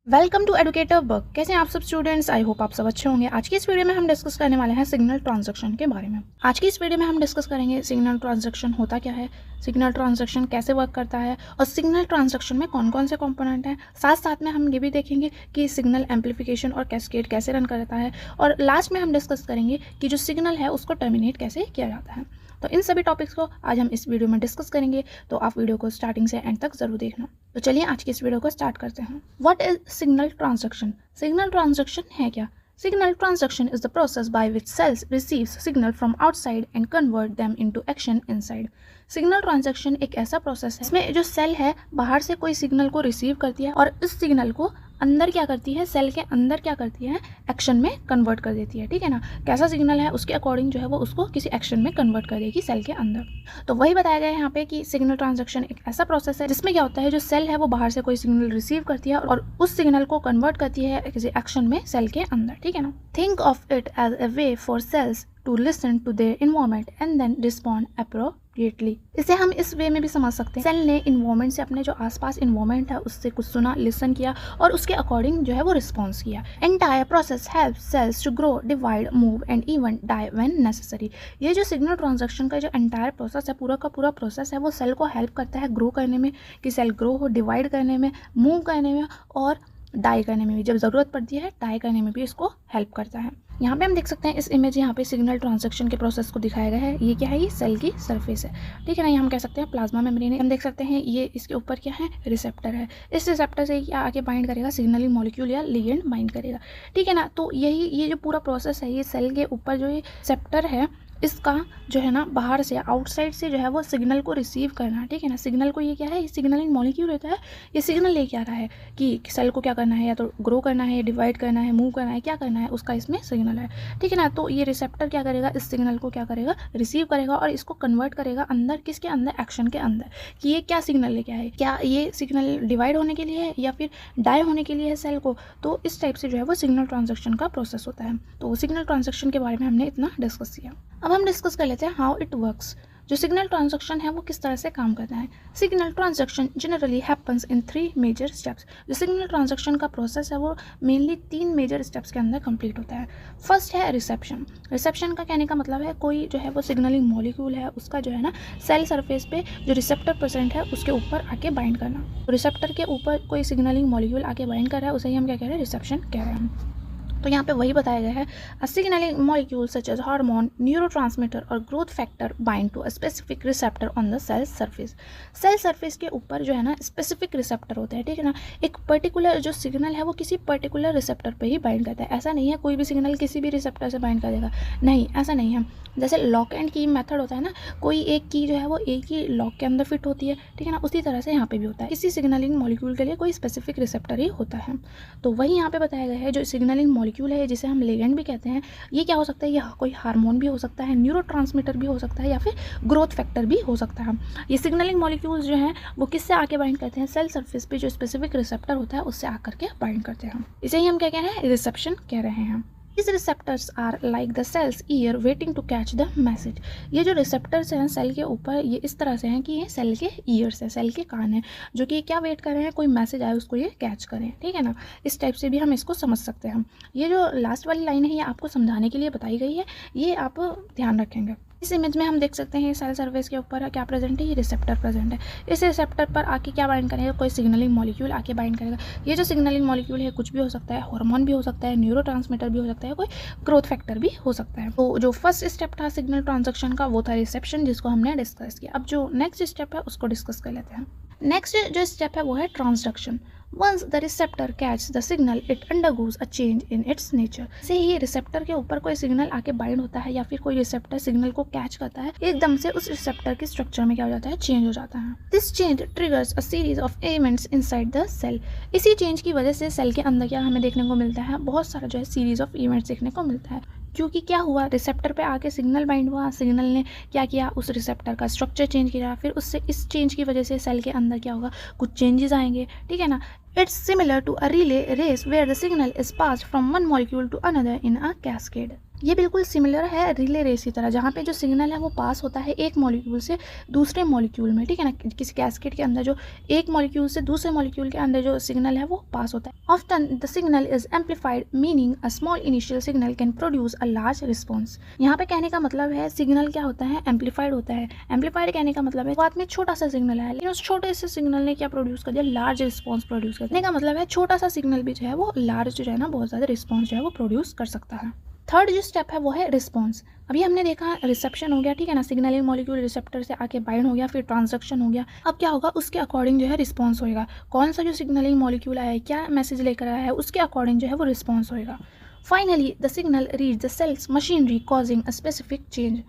Welcome to educator book. कैसे हैं आप सब स्टूडेंट्स? आई होप आप सब अच्छे होंगे। आज की इस वीडियो में हम डिस्कस करने वाले हैं सिग्नल ट्रांजैक्शन के बारे में। आज की इस वीडियो में हम डिस्कस करेंगे सिग्नल ट्रांजैक्शन होता क्या है, सिग्नल ट्रांजैक्शन कैसे वर्क करता है और सिग्नल ट्रांजैक्शन में कौन कौन से कंपोनेंट हैं। साथ साथ में हम ये भी देखेंगे कि सिग्नल एम्पलीफिकेशन और कैस्केड कैसे रन करता है और लास्ट में हम डिस्कस करेंगे कि जो सिग्नल है उसको टर्मिनेट कैसे किया जाता है। तो इन सभी टॉपिक्स को आज हम इस वीडियो में डिस्कस करेंगे, तो आप वीडियो को स्टार्टिंग से एंड तक जरूर देखना। तो चलिए आज की इस वीडियो को स्टार्ट करते हैं। What is signal transaction? Signal transaction है क्या? Signal transaction is the process by which cells receives signal from outside and convert them into action inside. Signal transaction एक ऐसा प्रोसेस है इसमें जो सेल है बाहर से कोई सिग्नल को रिसीव करती है और इस सिग्नल को अंदर क्या करती है, सेल के अंदर क्या करती है, एक्शन में कन्वर्ट कर देती है। ठीक है ना, कैसा सिग्नल है उसके अकॉर्डिंग जो है वो उसको किसी एक्शन में कन्वर्ट कर देगी सेल के अंदर। तो वही बताया गया है यहाँ पे कि सिग्नल ट्रांजैक्शन एक ऐसा प्रोसेस है जिसमें क्या होता है, जो सेल है वो बाहर से कोई सिग्नल रिसीव करती है और उस सिग्नल को कन्वर्ट करती है किसी एक्शन में सेल के अंदर। ठीक है ना, think of it as a way for cells to listen to their environment and then respond appropriately. इसे हम इस वे में भी समझ सकते हैं, सेल ने इन्वायरमेंट से, अपने जो आसपास इन्वायरमेंट है उससे कुछ सुना, लिसन किया और उसके अकॉर्डिंग जो है वो रिस्पॉन्स किया। Entire process helps cells to grow, divide, move and even die when necessary. ये जो सिग्नल ट्रांजैक्शन का जो एंटायर प्रोसेस है, पूरा का पूरा प्रोसेस है, वो सेल को हेल्प करता है ग्रो करने में, कि सेल ग्रो हो, डिवाइड करने में, मूव करने में और डाई करने में भी, जब ज़रूरत पड़ती है डाई करने में भी इसको हेल्प करता है। यहाँ पे हम देख सकते हैं इस इमेज, यहाँ पे सिग्नल ट्रांजैक्शन के प्रोसेस को दिखाया गया है। ये क्या है, ये सेल की सरफेस है। ठीक है ना, ये हम कह सकते हैं प्लाज्मा मेम्ब्रेन। हम देख सकते हैं ये इसके ऊपर क्या है, रिसेप्टर है। इस रिसेप्टर से क्या आके बाइंड करेगा, सिग्नलिंग मॉलिक्यूल या लिगेंड बाइंड करेगा। ठीक है ना, तो यही ये जो पूरा प्रोसेस है, ये सेल के ऊपर जो ये रिसेप्टर है इसका जो है ना, बाहर से, आउटसाइड से जो है वो सिग्नल को रिसीव करना। ठीक है ना, सिग्नल को, ये क्या है, ये सिग्नलिंग मॉलिक्यूल होता है, ये सिग्नल लेके आ रहा है कि सेल को क्या करना है, या तो ग्रो करना है, डिवाइड करना है, मूव करना है, क्या करना है, उसका इसमें सिग्नल है। ठीक है ना, तो ये रिसेप्टर क्या करेगा, इस सिग्नल को क्या करेगा, रिसीव करेगा और इसको कन्वर्ट करेगा अंदर, किसके अंदर, एक्शन के अंदर, कि ये क्या सिग्नल लेके आए, क्या ये सिग्नल डिवाइड होने के लिए है या फिर डाई होने के लिए है सेल को। तो इस टाइप से जो है वो सिग्नल ट्रांजैक्शन का प्रोसेस होता है। तो सिग्नल ट्रांजैक्शन के बारे में हमने इतना डिस्कस किया। अब हम डिस्कस कर लेते हैं हाउ इट वर्क्स। जो सिग्नल ट्रांजैक्शन है वो किस तरह से काम करता है। Signal transaction generally happens in 3 major steps. जो सिग्नल ट्रांजैक्शन का प्रोसेस है वो मेनली 3 मेजर स्टेप्स के अंदर कंप्लीट होता है। फर्स्ट है रिसेप्शन। रिसेप्शन का कहने का मतलब है, कोई जो है वो सिग्नलिंग मॉलिक्यूल है उसका जो है ना, सेल सरफेस पे जो रिसेप्टर प्रेजेंट है उसके ऊपर आके बाइंड करना। रिसेप्टर के ऊपर कोई सिग्नलिंग मॉलिक्यूल आके बाइंड कर रहा है, उसे ही हम क्या कह रहे हैं, रिसेप्शन कह रहे हैं। तो यहाँ पे वही बताया गया है, a signalling molecule such as hormone, neurotransmitter और growth factor bind to a specific receptor on the cell surface. Cell surface के ऊपर जो है ना स्पेसिफिक रिसेप्टर होते हैं। ठीक है ना, एक पर्टिकुलर जो सिग्नल है वो किसी पर्टिकुलर रिसेप्टर पे ही बाइंड करता है। ऐसा नहीं है कोई भी सिग्नल किसी भी रिसेप्टर से बाइंड कर देगा, नहीं, ऐसा नहीं है। जैसे लॉक एंड की मेथड होता है ना, कोई एक की जो है वो एक ही लॉक के अंदर फिट होती है। ठीक है ना, उसी तरह से यहाँ पे भी होता है, किसी सिग्नलिंग मॉलिक्यूल के लिए कोई स्पेसिफिक रिसेप्टर ही होता है। तो वही यहाँ पे बताया गया है, जो सिग्नलिंग मॉलिक्यूल है जिसे हम लिगेंड भी कहते हैं, ये क्या हो सकता है, ये कोई हार्मोन भी हो सकता है, न्यूरोट्रांसमीटर भी हो सकता है या फिर ग्रोथ फैक्टर भी हो सकता है। ये सिग्नलिंग मॉलिक्यूल्स जो हैं वो किससे आके बाइंड करते हैं, सेल सरफेस पे जो स्पेसिफिक रिसेप्टर होता है उससे आकर के बाइंड करते हैं। इसे ही हम क्या कह रहे हैं, रिसेप्शन कह रहे हैं। These receptors are like the cell's ear waiting to catch the message. ये जो रिसेप्टर्स हैं सेल के ऊपर, ये इस तरह से हैं कि ये सेल के ईयर्स है, सेल के कान है, जो कि क्या वेट कर रहे हैं, कोई मैसेज आए उसको ये कैच करें। ठीक है ना, इस टाइप से भी हम इसको समझ सकते हैं। ये जो लास्ट वाली लाइन है ये आपको समझाने के लिए बताई गई है, ये आप ध्यान रखेंगे। इस इमेज में हम देख सकते हैं सेल सरफेस के ऊपर क्या प्रेजेंट है, ये रिसेप्टर प्रेजेंट है। इस रिसेप्टर पर आके क्या बाइंड करेगा, कोई सिग्नलिंग मॉलिक्यूल आके बाइंड करेगा। ये जो सिग्नलिंग मॉलिक्यूल है कुछ भी हो सकता है, हार्मोन भी हो सकता है, न्यूरोट्रांसमीटर भी हो सकता है, कोई ग्रोथ फैक्टर भी हो सकता है। तो जो फर्स्ट स्टेप था सिग्नल ट्रांजैक्शन का वो था रिसेप्शन, जिसको हमने डिस्कस किया। अब जो नेक्स्ट स्टेप है उसको डिस्कस कर लेते हैं। नेक्स्ट जो स्टेप है वो है transduction. Once the receptor catches the signal, it undergoes a change in its nature. से ही रिसेप्टर के ऊपर कोई सिग्नल आके बाइंड होता है या फिर कोई रिसेप्टर सिग्नल को कैच करता है, एकदम से उस रिसेप्टर के स्ट्रक्चर में क्या हो जाता है, चेंज हो जाता है। This change triggers a series of events inside the cell. इसी चेंज की वजह से सेल के अंदर क्या हमें देखने को मिलता है, बहुत सारा जो है सीरीज ऑफ इवेंट्स देखने को मिलता है। क्योंकि क्या हुआ, रिसेप्टर पे आके सिग्नल बाइंड हुआ, सिग्नल ने क्या किया, उस रिसेप्टर का स्ट्रक्चर चेंज किया, फिर उससे इस चेंज की वजह से सेल के अंदर क्या होगा, कुछ चेंजेस आएंगे। ठीक है ना, it's similar to a relay race where the signal is passed from one molecule to another in a cascade. ये बिल्कुल सिमिलर है रिले रेस की तरह, जहाँ पे जो सिग्नल है वो पास होता है एक मॉलिक्यूल से दूसरे मॉलिक्यूल में, ठीक है ना। किसी कैस्केड के अंदर जो एक मॉलिक्यूल से दूसरे मॉलिक्यूल के अंदर जो सिग्नल है वो पास होता है। Often the signal is amplified, meaning a small initial signal can produce a large response. यहाँ पे कहने का मतलब है सिग्नल क्या होता है, एम्पलीफाइड होता है। एम्पलीफाइड कहने का मतलब है बात में छोटा सा सिग्नल है, लेकिन उस छोटे से सिग्नल ने क्या प्रोड्यूस कर दिया, लार्ज रिस्पॉन्स प्रोड्यूस कर दिया। का मतलब है छोटा सा सिग्नल भी जो है वो लार्ज जो है ना बहुत ज़्यादा रिस्पॉन्स जो है वो प्रोड्यूस कर सकता है। थर्ड जो स्टेप है वो है रिस्पॉन्स। अभी हमने देखा रिसेप्शन हो गया, ठीक है ना, सिग्नलिंग मॉलिक्यूल रिसेप्टर से आके बाइंड हो गया, फिर ट्रांसडक्शन हो गया। अब क्या होगा, उसके अकॉर्डिंग जो है रिस्पॉन्स होएगा। कौन सा जो सिग्नलिंग मॉलिक्यूल आया है, क्या मैसेज लेकर आया है, उसके अकॉर्डिंग जो है वो रिस्पॉन्स होएगा। Finally the signal reach the cells machinery causing a specific change.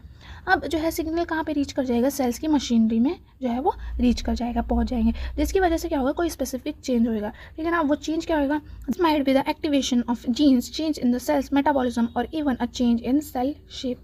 अब जो है सिग्नल कहाँ पे रीच कर जाएगा, सेल्स की मशीनरी में जो है वो रीच कर जाएगा, पहुँच जाएंगे, जिसकी वजह से क्या होगा, कोई स्पेसिफिक चेंज होएगा, ठीक है ना। वो चेंज क्या होगा, might be the activation of genes, change in the cell's metabolism और even a change in cell shape.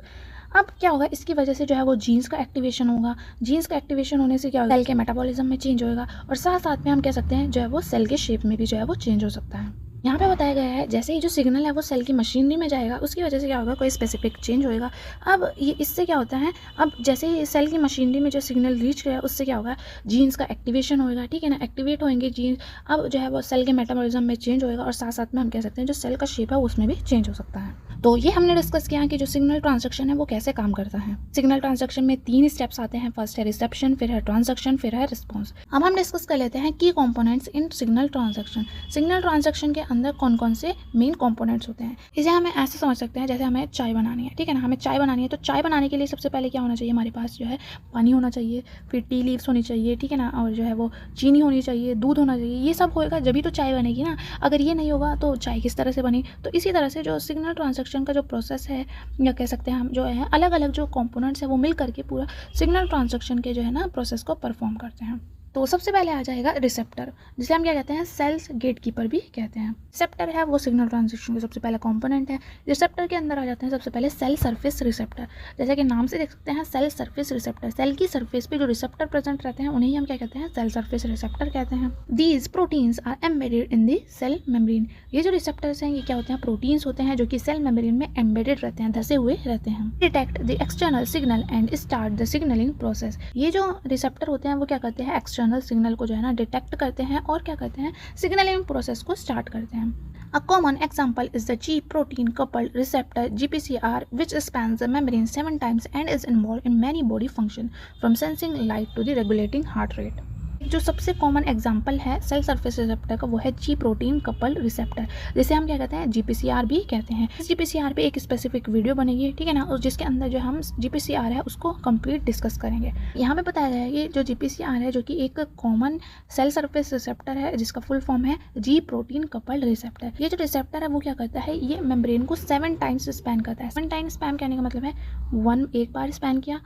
अब क्या होगा, इसकी वजह से जो है वो जीन्स का एक्टिवेशन होगा। जीन्स का एक्टिवेशन होने से क्या होगा, सेल के मेटाबॉलिज्म में चेंज होएगा, और साथ साथ में हम कह सकते हैं जो है वो सेल के शेप में भी जो है वो चेंज हो सकता है। यहाँ पे बताया गया है जैसे ही जो सिग्नल है वो सेल की मशीनरी में जाएगा, उसकी वजह से क्या होगा, कोई स्पेसिफिक चेंज होएगा। अब ये इससे क्या होता है, अब जैसे ही सेल की मशीनरी में जो सिग्नल रीच गया उससे क्या होगा, जीन्स का एक्टिवेशन होएगा, ठीक है ना, एक्टिवेट होंगे जीन्स। अब जो है वो सेल के मेटाबॉलिज्म में चेंज होएगा, और साथ साथ में हम कह सकते हैं जो सेल का शेप है उसमें भी चेंज हो सकता है। तो ये हमने डिस्कस किया कि जो सिग्नल ट्रांसडक्शन है वो कैसे काम करता है। सिग्नल ट्रांसडक्शन में 3 स्टेप्स आते हैं, फर्स्ट है रिसेप्शन, फिर है ट्रांसडक्शन, फिर है रिस्पॉन्स। अब हम डिस्कस कर लेते हैं की components in signal transduction. Signal transduction के अंदर कौन कौन से मेन कंपोनेंट्स होते हैं, इसे हमें ऐसे समझ सकते हैं जैसे हमें चाय बनानी है, ठीक है ना, हमें चाय बनानी है, तो चाय बनाने के लिए सबसे पहले क्या होना चाहिए, हमारे पास जो है पानी होना चाहिए, फिर टी लीव्स होनी चाहिए, ठीक है ना, और जो है वो चीनी होनी चाहिए, दूध होना चाहिए, ये सब होएगा जब भी तो चाय बनेगी ना। अगर ये नहीं होगा तो चाय किस तरह से बनी। तो इसी तरह से जो सिग्नल ट्रांसडक्शन का जो प्रोसेस है, या कह सकते हैं हम जो है अलग अलग जो कंपोनेंट्स है वो मिल करके पूरा सिग्नल ट्रांसडक्शन के जो है ना प्रोसेस को परफॉर्म करते हैं। तो सबसे पहले आ जाएगा रिसेप्टर, जिसे हम क्या कहते हैं, सेल्स गेटकीपर भी कहते हैं। रिसेप्टर है वो सिग्नल ट्रांसडक्शन का सबसे पहला कंपोनेंट है। रिसेप्टर के अंदर आ जाते हैं सबसे पहले सेल सरफेस रिसेप्टर। जैसे कि नाम से देख सकते हैं सेल सरफेस रिसेप्टर, सेल की सरफेस पे जो रिसेप्टर प्रेजेंट रहते हैं उन्हें हम क्या कहते हैं, सेल सरफेस रिसेप्टर कहते हैं। These proteins are embedded in the cell membrane. ये जो रिसेप्टर्स हैं ये क्या होते हैं, प्रोटीन्स होते हैं जो कि सेल मेम्ब्रेन में एम्बेडेड रहते हैं, धसे हुए रहते हैं। Detect the external signal and start the signalling process. ये जो रिसेप्टर होते हैं वो क्या करते हैं, एक्सटर्नल सिग्नल को जो है ना डिटेक्ट करते हैं और क्या करते हैं, सिग्नलिंग प्रोसेस को स्टार्ट करते हैं। A common example is the G protein coupled receptor GPCR, which spans the membrane 7 times and is involved in many body functions from sensing light to the regulating heart rate. जो सबसे common example है cell surface receptor का वो है जी protein coupled receptor, जिसे हम क्या कहते हैं, जीपीसीआर भी कहते हैं। इस जीपीसीआर पे एक स्पेसिफिक वीडियो बनेगी, ठीक है ना, और जिसके अंदर जो हम जीपीसीआर है उसको कंप्लीट डिस्कस करेंगे। यहाँ पे बताया गया है कि जो जीपीसीआर है जो कि एक कॉमन सेल सरफेस रिसेप्टर है, जिसका फुल फॉर्म है जी प्रोटीन कपल्ड रिसेप्टर। ये जो रिसेप्टर है वो क्या करता है, ये मेम्ब्रेन को 7 टाइम्स स्पैन करता है। 7 टाइम्स स्पैन कहने का मतलब है 1 एक बार स्पैन किया,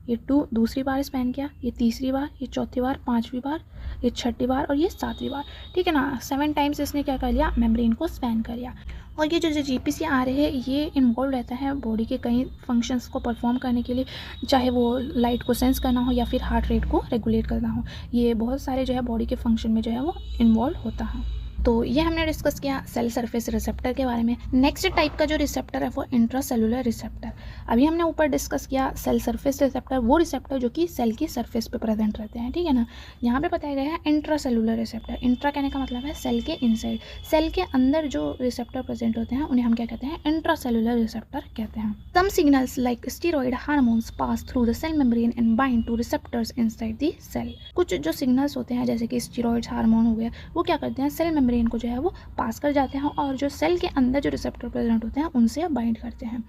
ये 2 दूसरी बार स्पैन किया, ये तीसरी बार, ये चौथी बार, 5वीं बार, ये 6ठी बार और ये 7वीं बार, ठीक है ना। 7 टाइम्स इसने क्या कर लिया, मेम्ब्रेन को स्पैन कर लिया। और ये जो जीपीसीआर है ये इन्वॉल्व रहता है बॉडी के कई फंक्शंस को परफॉर्म करने के लिए, चाहे वो लाइट को सेंस करना हो या फिर हार्ट रेट को रेगुलेट करना हो। ये बहुत सारे जो है बॉडी के फंक्शन में जो है वो इन्वॉल्व होता है। तो ये हमने डिस्कस किया सेल सरफेस रिसेप्टर के बारे में। नेक्स्ट टाइप का जो रिसेप्टर है वो इंट्रासेलुलर रिसेप्टर। अभी हमने ऊपर डिस्कस किया सेल सरफेस रिसेप्टर, वो रिसेप्टर जो कि सेल की सरफेस पे प्रेजेंट रहते हैं, ठीक है ना। यहाँ पे बताया गया है इंट्रासेलुलर रिसेप्टर। इंट्रा कहने का मतलब है सेल के इनसाइड, सेल के अंदर जो रिसेप्टर प्रेजेंट होते हैं उन्हें हम क्या कहते हैं, इंट्रासेलुलर रिसेप्टर कहते हैं। Some signals like steroid hormones pass through the cell membrane and bind to receptors inside the cell. कुछ जो सिग्नल्स होते हैं जैसे कि स्टीरॉयड्स हार्मोन हो गया, वो क्या करते हैं, सेल मेम्ब्रेन को जो है वो पास कर जाते हैं और जो सेल के अंदर जो रिसेप्टर प्रेजेंट होते हैं उनसे बाइंड करते हैं।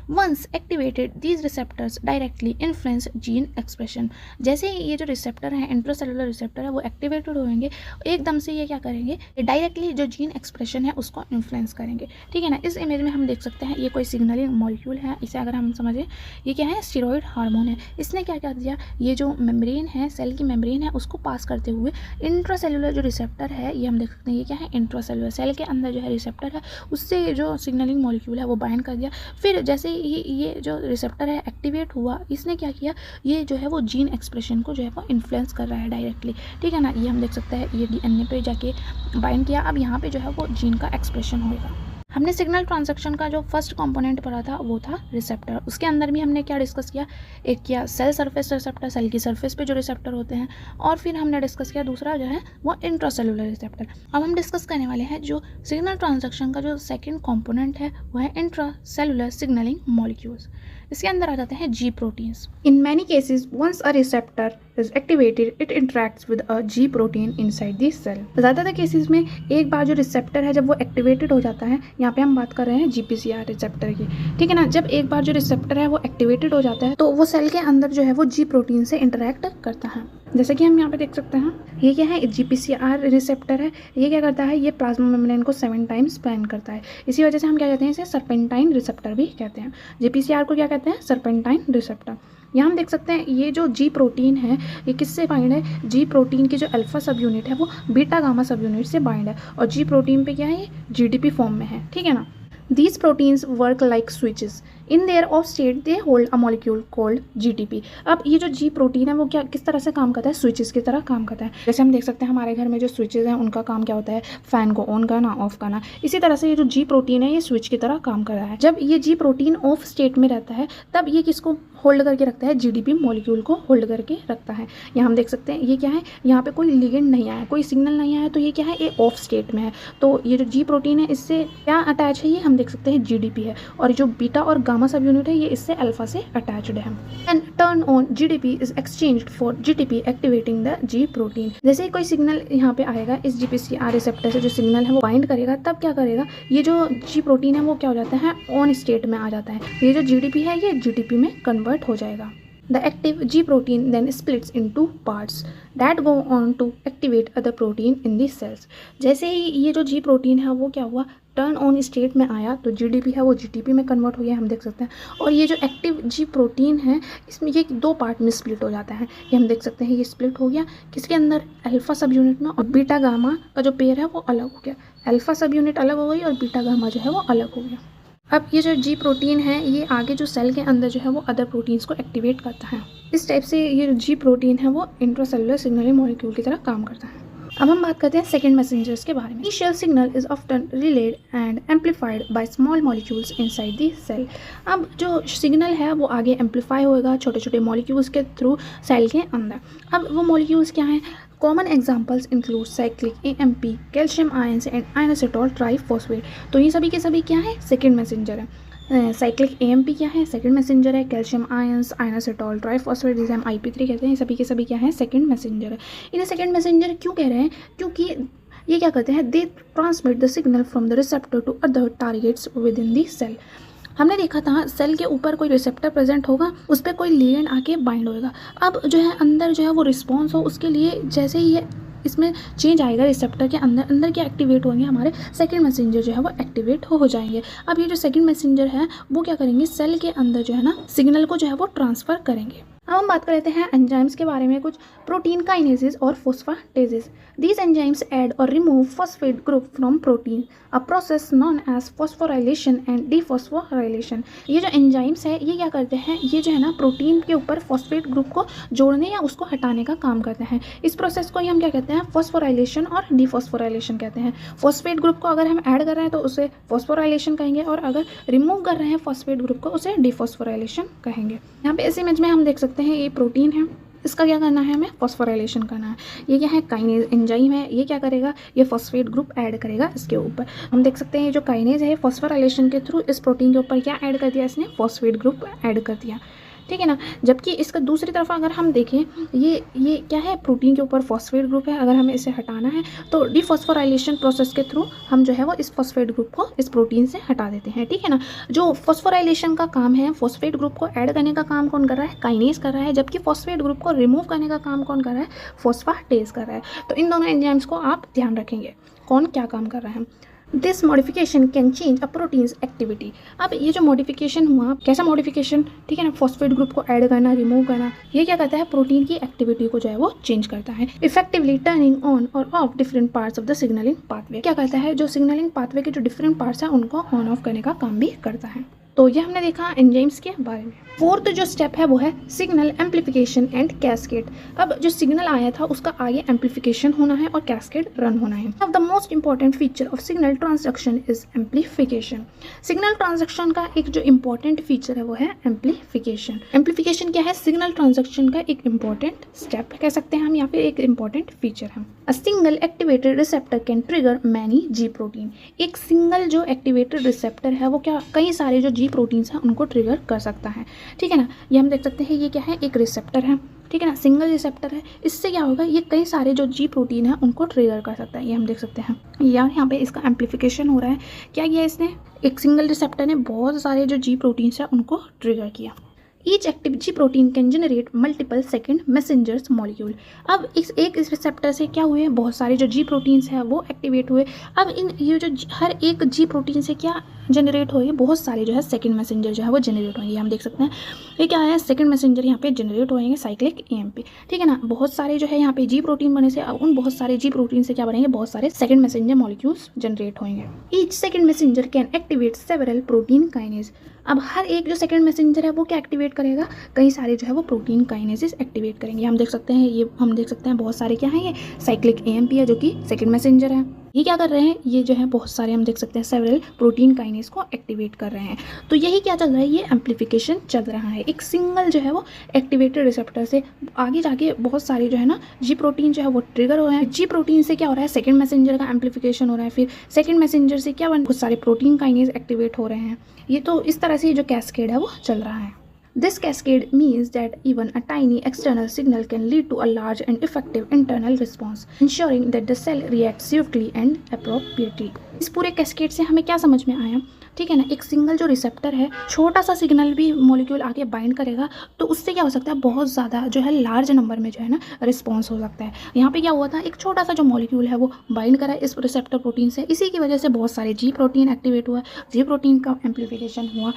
Once activated these receptors directly influence gene expression. जैसे ही ये जो रिसेप्टर है इंट्रासेलुलर रिसेप्टर है वो एक्टिवेटेड होंगे, एकदम से ये क्या करेंगे, डायरेक्टली जो जीन एक्सप्रेशन है उसको इन्फ्लुएंस करेंगे, ठीक है ना। इस इमेज में हम देख सकते हैं ये कोई सिग्नलिंग मॉलिक्यूल है, इसे अगर हम समझें ये क्या है, स्टीरॉयड हार्मोन है। इसने क्या क्या दिया, ये जो मेम्ब्रेन है, सेल की मेम्ब्रेन है उसको पास करते हुए इंट्रासेलुलर जो रिसेप्टर है, ये हम देख सकते हैं ये क्या है, इंट्रासेलुलर सेल के अंदर जो है रिसेप्टर है उससे जो सिग्नलिंग मॉलिक्यूल है वो बाइंड कर दिया। फिर जैसे ये जो रिसेप्टर है एक्टिवेट हुआ, इसने क्या किया, ये जो है वो जीन एक्सप्रेशन को जो है वो इन्फ्लुएंस कर रहा है डायरेक्टली, ठीक है ना। ये हम देख सकते हैं ये डीएनए पे जाके बाइंड किया, अब यहाँ पे जो है वो जीन का एक्सप्रेशन होगा। हमने सिग्नल ट्रांजैक्शन का जो फर्स्ट कंपोनेंट पढ़ा था वो था रिसेप्टर। उसके अंदर भी हमने क्या डिस्कस किया, एक किया सेल सरफेस रिसेप्टर, सेल की सरफेस पे जो रिसेप्टर होते हैं, और फिर हमने डिस्कस किया दूसरा जो है वो इंट्रासेलुलर रिसेप्टर। अब हम डिस्कस करने वाले हैं जो सिग्नल ट्रांजैक्शन का जो सेकेंड कंपोनेंट है वो है इंट्रासेलुलर सिग्नलिंग मॉलिक्यूल्स। इसके अंदर आ जाते हैं G proteins. In many cases once a receptor is activated it interacts with a G protein inside the cell. ज़्यादातर केसेस में एक बार जो रिसेप्टर है जब वो एक्टिवेटेड हो जाता है, यहाँ पे हम बात कर रहे हैं GPCR रिसेप्टर की, ठीक है ना। जब एक बार जो रिसेप्टर है वो एक्टिवेटेड हो जाता है तो वो सेल के अंदर जो है वो जी प्रोटीन से इंटरेक्ट करता है। जैसे कि हम यहाँ पे देख सकते हैं, ये क्या है, GPCR रिसेप्टर है। ये क्या करता है, ये प्लाज्मा मेम्ब्रेन को 7 टाइम्स स्पैन करता है। इसी वजह से हम क्या कहते हैं, इसे सर्पेंटाइन रिसेप्टर भी कहते हैं। GPCR को क्या कहते हैं, सर्पेंटाइन रिसेप्टर। यहाँ हम देख सकते हैं ये जो जी प्रोटीन है ये किससे बाइंड है, जी प्रोटीन की जो अल्फा सब यूनिट है वो बीटा गामा सब यूनिट से बाइंड है, और जी प्रोटीन पे क्या है, ये GDP फॉर्म में है, ठीक है ना। These proteins work like switches. In their off state they hold a molecule called GTP. अब ये जो जी प्रोटीन है वो क्या किस तरह से काम करता है, स्विचेस की तरह काम करता है। जैसे हम देख सकते हैं हमारे घर में जो स्विचेस हैं उनका काम क्या होता है, फैन को ऑन करना ऑफ करना। इसी तरह से ये जो जी प्रोटीन है ये स्विच की तरह काम कर रहा है। जब ये जी प्रोटीन ऑफ स्टेट में रहता है तब ये किसको होल्ड करके रखता है, GDP मॉलिक्यूल को होल्ड करके रखता है। यहाँ हम देख सकते हैं ये क्या है, यहाँ पे कोई लिगेंड नहीं आया, कोई सिग्नल नहीं आया, तो ये क्या है, ये ऑफ स्टेट में है। तो ये जो जी प्रोटीन है इससे क्या अटैच है, ये हम देख सकते हैं GDP है, और जो बीटा और गामा सब यूनिट है ये इससे अल्फा से अटैच्ड है। And turn on GDP is exchanged for GTP activating the ji protein. जैसे ही कोई सिग्नल यहाँ पे आएगा इस GPCR रिसेप्टर से जो सिग्नल है वो बाइंड करेगा, तब क्या करेगा, ये जो जी प्रोटीन है वो क्या हो जाता है, ऑन स्टेट में आ जाता है। ये जो GDP है ये GTP में कन्वर्ट हो जाएगा। The active G protein then splits into parts that go on to activate other protein in the cells. जैसे ही ये जो G प्रोटीन है वो क्या हुआ, टर्न ऑन स्टेट में आया तो GDP है वो GTP में कन्वर्ट हो गया, हम देख सकते हैं। और ये जो एक्टिव G प्रोटीन है इसमें ये 2 पार्ट में स्प्लिट हो जाता है, ये हम देख सकते हैं। ये स्प्लिट हो गया किसके अंदर, अल्फा सब यूनिट में, और बीटा गामा का जो पेयर है वो अलग हो गया। अल्फा सब यूनिट अलग हो गई और बीटा गामा जो है वो अलग हो गया। अब ये जो जी प्रोटीन है ये आगे जो सेल के अंदर जो है वो अदर प्रोटीन्स को एक्टिवेट करता है। इस टाइप से ये जो जी प्रोटीन है वो इंट्रासेलुलर सिग्नलिंग मॉलिक्यूल की तरह काम करता है। अब हम बात करते हैं सेकेंड मैसेंजर्स के बारे में। Initial signal is often relayed and amplified by small molecules inside the cell. अब जो सिग्नल है वो आगे एम्पलीफाई होएगा छोटे छोटे मॉलिक्यूल्स के थ्रू सेल के अंदर। अब वो मॉलिक्यूल्स क्या हैं, common examples include cyclic AMP, calcium ions and inositol triphosphate. तो ये सभी के सभी क्या है, सेकेंड मैसेंजर है। साइक्लिक AMP क्या है, सेकंड मैसेंजर है। कैल्शियम आयंस, आइनोसिटोल ट्राइफॉस्फेट जिसे हम IP3 कहते हैं, ये सभी के सभी क्या है, सेकंड मैसेंजर है। इन्हें सेकंड मैसेंजर क्यों कह रहे हैं, क्योंकि ये क्या करते हैं, they transmit the signal from the receptor to other targets within the cell. हमने देखा था सेल के ऊपर कोई रिसेप्टर प्रेजेंट होगा, उस पर कोई लिगेंड आके बाइंड होएगा। अब जो है अंदर जो है वो रिस्पॉन्स हो, उसके लिए जैसे ही इसमें चेंज आएगा रिसेप्टर के अंदर, अंदर क्या एक्टिवेट होंगे, हमारे सेकंड मैसेंजर जो है वो एक्टिवेट हो जाएंगे। अब ये जो सेकंड मैसेंजर है वो क्या करेंगे, सेल के अंदर जो है ना सिग्नल को जो है वो ट्रांसफ़र करेंगे। अब हम बात कर लेते हैं एंजाइम्स के बारे में, कुछ प्रोटीन काइनेसेस और फोस्फाटेजेस। These enzymes add or remove phosphate group from protein, a process known as phosphorylation and dephosphorylation। ये जो एंजाइम्स है ये क्या करते हैं, ये जो है ना प्रोटीन के ऊपर फॉस्फेट ग्रुप को जोड़ने या उसको हटाने का काम करते हैं। इस प्रोसेस को ही हम क्या कहते हैं, फॉस्फोराइलेशन और डिफॉस्फोराइलेशन कहते हैं। फॉस्फेट ग्रुप को अगर हम ऐड कर रहे हैं तो उसे फॉस्फोराइलेशन कहेंगे, और अगर रिमूव कर रहे हैं फॉस्फेट ग्रुप को उसे डिफॉस्फोराइलेशन कहेंगे। यहाँ पे इस इमेज में हम देख सकते हैं ये प्रोटीन है, इसका क्या करना है, हमें फॉस्फोराइलेशन करना है। ये क्या है, काइनेज एंजाइम है, ये क्या करेगा, ये फॉस्फेट ग्रुप ऐड करेगा इसके ऊपर। हम देख सकते हैं ये जो काइनेज है फॉस्फोराइलेशन के थ्रू इस प्रोटीन के ऊपर क्या ऐड कर दिया, इसने फॉस्फेट ग्रुप ऐड कर दिया, ठीक है ना। जबकि इसका दूसरी तरफ अगर हम देखें ये क्या है, प्रोटीन के ऊपर फॉस्फेट ग्रुप है, अगर हमें इसे हटाना है तो डिफॉस्फोराइलेशन प्रोसेस के थ्रू हम जो है वो इस फॉस्फेट ग्रुप को इस प्रोटीन से हटा देते हैं, ठीक है ना। जो फॉस्फोराइलेशन का काम है, फॉस्फेट ग्रुप को ऐड करने का काम कौन कर रहा है, काइनेज कर रहा है, जबकि फॉस्फेट ग्रुप को रिमूव करने का काम कौन कर रहा है, फॉस्फाटेज कर रहा है। तो इन दोनों एंजाइम्स को आप ध्यान रखेंगे कौन क्या काम कर रहा है। This modification can change a proteins activity. अब ये जो मॉडिफिकेशन हुआ, कैसा मॉडिफिकेशन, ठीक है ना, फॉस्फेट ग्रुप को ऐड करना, रिमूव करना, ये क्या करता है, प्रोटीन की एक्टिविटी को जो है वो चेंज करता है। इफेक्टिवली टर्निंग ऑन और of different parts of the signalling pathway. क्या करता है, जो सिग्नलिंग पाथवे के जो डिफरेंट पार्ट्स हैं उनको ऑन ऑफ करने का काम भी करता है। तो ये हमने देखा एंजाइम्स के बारे में। फोर्थ जो स्टेप है वो है सिग्नल एम्पलीफिकेशन एंड कैस्केड। अब जो सिग्नल आया था उसका आगे एम्पलीफिकेशन होना है और कैस्केड रन होना है। अब the most important feature of signal transduction is amplification. Signal transduction का एक जो इंपॉर्टेंट फीचर है वो है एम्पलीफिकेशन। एम्पलीफिकेशन क्या है? सिग्नल ट्रांसडक्शन का एक इंपॉर्टेंट स्टेप कह सकते हैं हम, या फिर एक इंपॉर्टेंट फीचर है। A single activated receptor can trigger many ji protein. एक सिंगल जो एक्टिवेटेड रिसेप्टर है वो क्या कई सारे जो जी प्रोटीन्स हैं उनको ट्रिगर कर सकता है, ठीक है ना। ये हम देख सकते हैं ये क्या है, एक रिसेप्टर है, ठीक है ना, सिंगल रिसेप्टर है। इससे क्या होगा, ये कई सारे जो जी प्रोटीन है उनको ट्रिगर कर सकता है, ये हम देख सकते हैं। यहाँ पे इसका एम्पलीफिकेशन हो रहा है। क्या किया इसने? एक सिंगल रिसेप्टर ने बहुत सारे जो जी प्रोटीन्स है उनको ट्रिगर किया। Each active ji protein can generate multiple second messengers molecule. अब इस रिसेप्टर से क्या हुए, बहुत सारे जो जी प्रोटीन्स हैं वो एक्टिवेट हुए। अब इन ये जो हर एक जी प्रोटीन से क्या जनरेट होंगे, बहुत सारे जो है सेकेंड मैसेंजर जो है वो जनरेट होंगे। हम देख सकते हैं ये क्या है, सेकेंड मैसेंजर यहाँ पे जनरेट होंगे साइक्लिक AMP, ठीक है ना। बहुत सारे जो है यहाँ पे जी प्रोटीन बने से अब उन बहुत सारे जी प्रोटीन से क्या बनेंगे, बहुत सारे सेकेंड मैसेंजर मॉलिक्यूल्स जनरेट होंगे। Each second messenger can activate several protein kinase. अब हर एक जो सेकंड मैसेंजर है वो क्या एक्टिवेट करेगा, कई सारे जो है वो प्रोटीन काइनेसिस एक्टिवेट करेंगे। हम देख सकते हैं ये हम देख सकते हैं बहुत सारे क्या है, ये साइक्लिक AMP है जो कि सेकंड मैसेंजर है। ये क्या कर रहे हैं, ये जो है बहुत सारे हम देख सकते हैं सेवरल प्रोटीन काइनेज को एक्टिवेट कर रहे हैं। तो यही क्या चल रहा है, ये एम्पलीफिकेशन चल रहा है। एक सिंगल जो है वो एक्टिवेटेड रिसेप्टर से आगे जाके बहुत सारे जो है ना जी प्रोटीन जो है वो ट्रिगर हो रहे हैं। जी प्रोटीन से क्या हो रहा है, सेकंड मैसेंजर का एम्पलीफिकेशन हो रहा है। फिर सेकंड मैसेंजर से क्या बहुत सारे प्रोटीन काइनेज एक्टिवेट हो रहे हैं। ये तो इस तरह से जो कैस्केड है वो चल रहा है। This cascade means that even a tiny external signal can lead to a large and effective internal response, ensuring that the cell reacts swiftly and appropriately. इस पूरे कैस्केड से हमें क्या समझ में आया, ठीक है ना। एक सिंगल जो रिसेप्टर है, छोटा सा सिग्नल भी मॉलिक्यूल आके बाइंड करेगा तो उससे क्या हो सकता है, बहुत ज़्यादा जो है लार्ज नंबर में जो है ना रिस्पॉन्स हो सकता है। यहाँ पे क्या हुआ था, एक छोटा सा जो मॉलिक्यूल है वो बाइंड करा इस रिसेप्टर प्रोटीन से, इसी की वजह से बहुत सारे जी प्रोटीन एक्टिवेट हुआ, जी प्रोटीन का एम्पलीफिकेशन हुआ।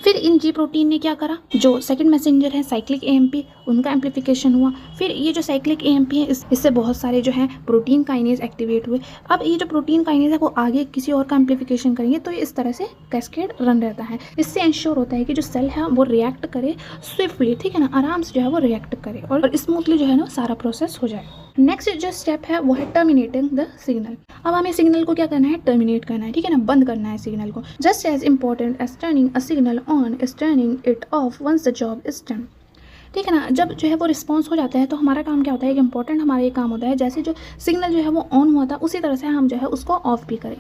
फिर इन जी प्रोटीन ने क्या करा, जो सेकंड मैसेंजर है साइक्लिक AMP उनका एम्पलीफिकेशन हुआ। फिर ये जो साइक्लिक AMP है इससे बहुत सारे जो है प्रोटीन काइनेज एक्टिवेट हुए। अब ये जो प्रोटीन काइनेज है वो आगे किसी और का एम्पलीफिकेशन करेंगे, तो इस तरह से कैस्केड रन रहता है। इससे इंश्योर होता है कि जो सेल है वो रिएक्ट करे स्विफ्टली, ठीक है ना, आराम से जो है वो रिएक्ट करे और स्मूथली जो है ना सारा प्रोसेस हो जाए। नेक्स्ट जो स्टेप है वो है टर्मिनेटिंग द सिग्नल। अब हमें सिग्नल को क्या करना है, टर्मिनेट करना है, ठीक है ना, बंद करना है सिग्नल को। Just as important as turning a signal on is turning it off once the job is done, ठीक है ना। जब जो है वो रिस्पॉन्स हो जाता है तो हमारा काम क्या होता है, एक इंपॉर्टेंट हमारा ये काम होता है, जैसे जो सिग्नल जो है वो ऑन हुआ था उसी तरह से हम जो है उसको ऑफ भी करें।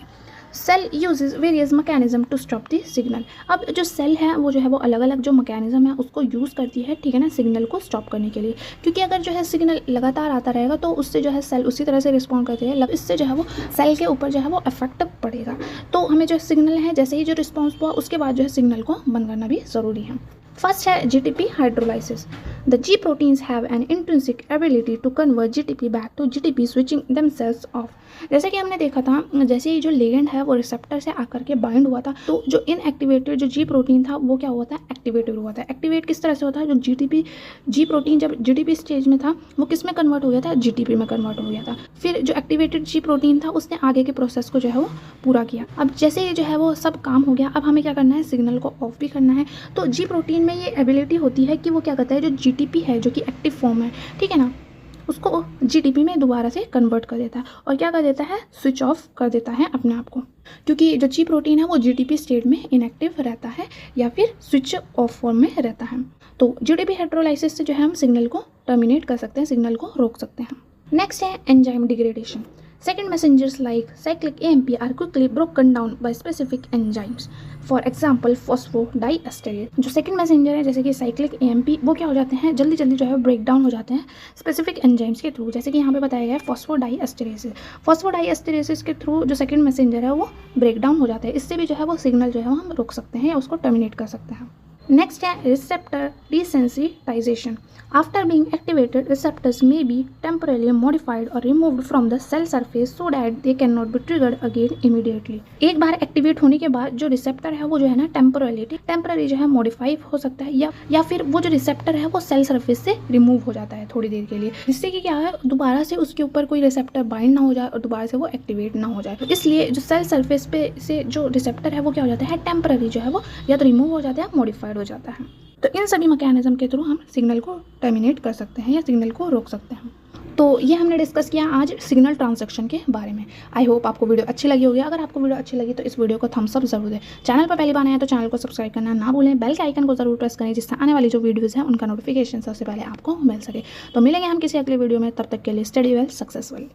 Cell uses various mechanism to stop the signal. अब जो सेल है वो जो है वो अलग अलग जो मैकेनिज्म है उसको यूज़ करती है, ठीक है ना, सिग्नल को स्टॉप करने के लिए। क्योंकि अगर जो है सिग्नल लगातार आता रहेगा तो उससे जो है सेल उसी तरह से रिस्पॉन्ड करती है, इससे जो है वो सेल के ऊपर जो है वो इफेक्ट पड़ेगा। तो हमें जो सिग्नल है जैसे ही जो रिस्पॉन्स हुआ उसके बाद जो है सिग्नल को बंद करना भी ज़रूरी है। फर्स्ट है GTP hydrolysis. The G proteins have an intrinsic ability to convert GTP back to GTP, switching themselves off. जैसे कि हमने देखा था, जैसे ही जो लिगेंड है वो रिसेप्टर से आकर के बाइंड हुआ था तो जो इनएक्टिवेटेड जो जी प्रोटीन था वो क्या हुआ था, एक्टिवेटेड हुआ था। एक्टिवेट किस तरह से होता है, जो जी प्रोटीन जब GTP स्टेज में था वो किस में कन्वर्ट हो गया था, GTP में कन्वर्ट हो गया था। फिर जो एक्टिवेटेड जी प्रोटीन था उसने आगे के प्रोसेस को जो है वो पूरा किया। अब जैसे ही जो है वो सब काम हो गया, अब हमें क्या करना है, सिग्नल को ऑफ भी करना है। तो जी प्रोटीन में ये एबिलिटी होती है कि वो क्या करता है, जो GTP है जो कि एक्टिव फॉर्म है, ठीक है ना, उसको GTP में दोबारा से कन्वर्ट कर देता है और क्या कर देता है, स्विच ऑफ कर देता है अपने आप को। क्योंकि जो जी प्रोटीन है वो GTP स्टेट में इनएक्टिव रहता है या फिर स्विच ऑफ फॉर्म में रहता है। तो GTP हाइड्रोलाइसिस से जो है हम सिग्नल को टर्मिनेट कर सकते हैं, सिग्नल को रोक सकते हैं। नेक्स्ट है enzyme degradation. Second messengers like cyclic AMP are quickly broken down by specific enzymes. For example, phosphodiesterase. जो second messenger है जैसे कि cyclic AMP वो क्या हो जाते हैं, जल्दी जल्दी जो है ब्रेक डाउन हो जाते हैं specific enzymes के थ्रू, जैसे कि यहाँ पे बताया गया है phosphodiesterase। phosphodiesterase के थ्रू जो second messenger है वो ब्रेक डाउन हो जाता है। इससे भी जो है वो सिग्नल जो है वो हम रोक सकते हैं या उसको टर्मिनेट कर सकते हैं। नेक्स्ट है receptor desensitization. After being activated, receptors may be temporarily modified or removed from the cell surface so that they cannot be triggered again immediately. एक बार एक्टिवेट होने के बाद जो रिसेप्टर है वो जो है ना टेम्पररी जो है मॉडिफाई हो सकता है या फिर वो जो रिसेप्टर है वो सेल सरफेस से रिमूव हो जाता है थोड़ी देर के लिए, जिससे कि क्या है दोबारा से उसके ऊपर कोई रिसेप्टर बाइंड ना हो जाए और दोबारा से वो एक्टिवेट ना हो जाए। तो इसलिए जो सेल सरफेस पे से जो रिसेप्टर है वो क्या हो जाता है, टेम्पररी जो है वो या तो रिमूव हो जाता है या मॉडिफाइड हो जाता है। तो इन सभी मैकेनिज्म के थ्रू हम सिग्नल को टर्मिनेट कर सकते हैं या सिग्नल को रोक सकते हैं। तो ये हमने डिस्कस किया आज सिग्नल ट्रांजैक्शन के बारे में। आई होप आपको वीडियो अच्छी लगी होगी। अगर आपको वीडियो अच्छी लगी तो इस वीडियो को थम्स अप जरूर दें। चैनल पर पहली बार आए हैं तो चैनल को सब्सक्राइब करना ना भूलें। बेल के आइकन को जरूर प्रेस करें जिससे आने वाली जो वीडियोज़ हैं उनका नोटिफिकेशन सबसे पहले आपको मिल सके। तो मिलेंगे हम किसी अगले वीडियो में, तब तक के लिए स्टडी वेल सक्सेसफुल।